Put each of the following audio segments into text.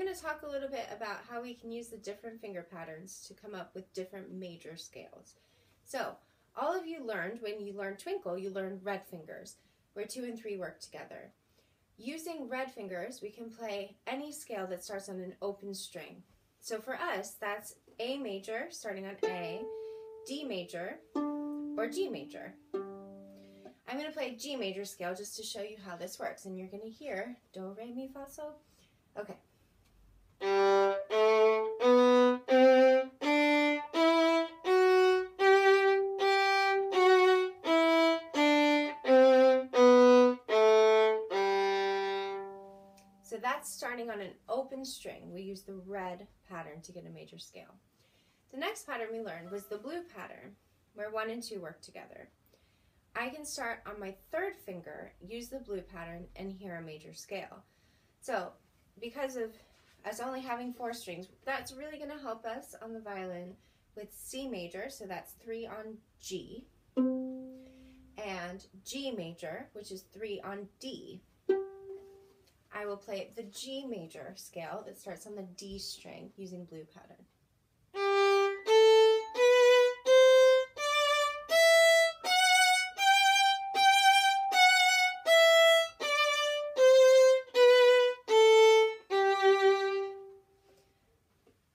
going to talk a little bit about how we can use the different finger patterns to come up with different major scales. So, all of you learned, when you learned Twinkle, you learned red fingers, where 2 and 3 work together. Using red fingers, we can play any scale that starts on an open string. So for us, that's A major, starting on A, D major, or G major. I'm going to play G major scale just to show you how this works, and you're going to hear Do, Re, Mi, Fa, Sol. Okay. So that's starting on an open string. We use the red pattern to get a major scale. The next pattern we learned was the blue pattern, where 1 and 2 work together. I can start on my 3rd finger, use the blue pattern, and hear a major scale. So because of us only having 4 strings, that's really going to help us on the violin with C major, so that's 3 on G, and G major, which is 3 on D. I will play the G major scale that starts on the D string using blue pattern.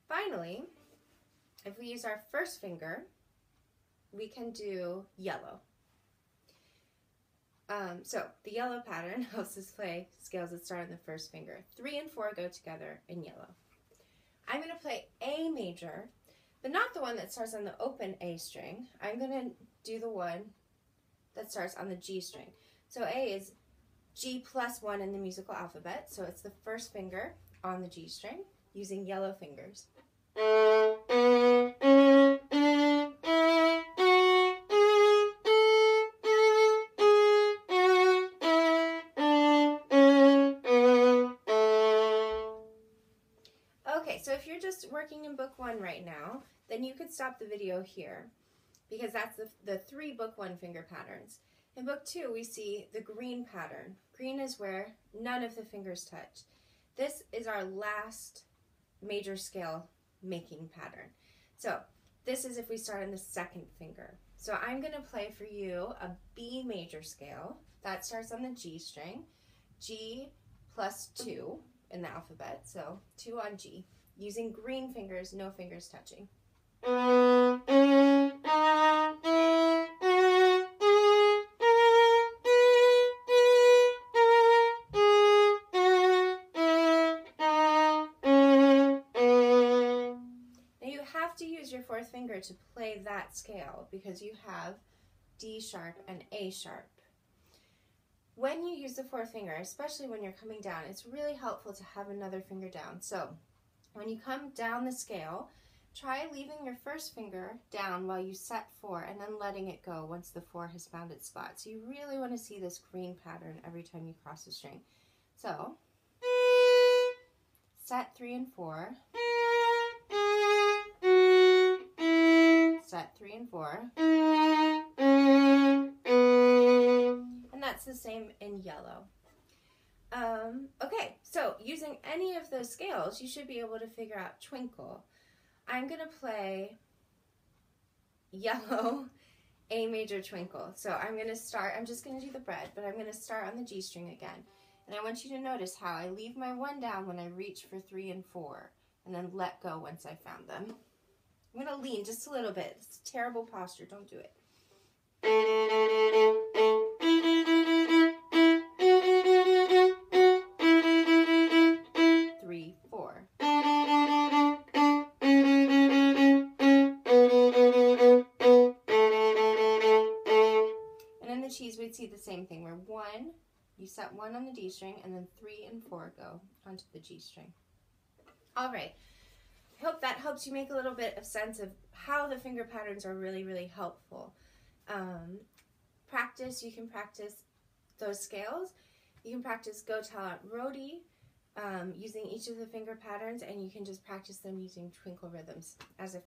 Finally, if we use our 1st finger, we can do yellow. So the yellow pattern helps us play scales that start on the 1st finger. 3 and 4 go together in yellow. I'm going to play A major, but not the one that starts on the open A string. I'm going to do the one that starts on the G string. So A is G plus 1 in the musical alphabet, so it's the 1st finger on the G string using yellow fingers. Okay, so if you're just working in book 1 right now, then you could stop the video here, because that's the 3 book 1 finger patterns. In book 2, we see the green pattern. Green is where none of the fingers touch. This is our last major scale making pattern. So this is if we start on the 2nd finger. So I'm going to play for you a B major scale. That starts on the G string. G plus 2 in the alphabet, so 2 on G, using green fingers, no fingers touching. Now you have to use your 4th finger to play that scale because you have D sharp and A sharp. When you use the 4th finger, especially when you're coming down, it's really helpful to have another finger down. So when you come down the scale, try leaving your 1st finger down while you set 4 and then letting it go once the 4 has found its spot. So you really want to see this green pattern every time you cross the string. So set 3 and 4, set 3 and 4, and that's the same in yellow. Okay, so using any of those scales, you should be able to figure out Twinkle. I'm going to play yellow A major Twinkle. So I'm just going to do the bread, but I'm going to start on the G string again. And I want you to notice how I leave my 1 down when I reach for 3 and 4, and then let go once I found them. I'm going to lean just a little bit. It's terrible posture. Don't do it. 3, 4. And in the cheese, we'd see the same thing, where 1, you set 1 on the D string, and then 3 and 4 go onto the G string. All right. I hope that helps you make a little bit of sense of how the finger patterns are really, really helpful. You can practice those scales. You can practice Go Tell Aunt Rhody using each of the finger patterns, and you can just practice them using Twinkle rhythms as a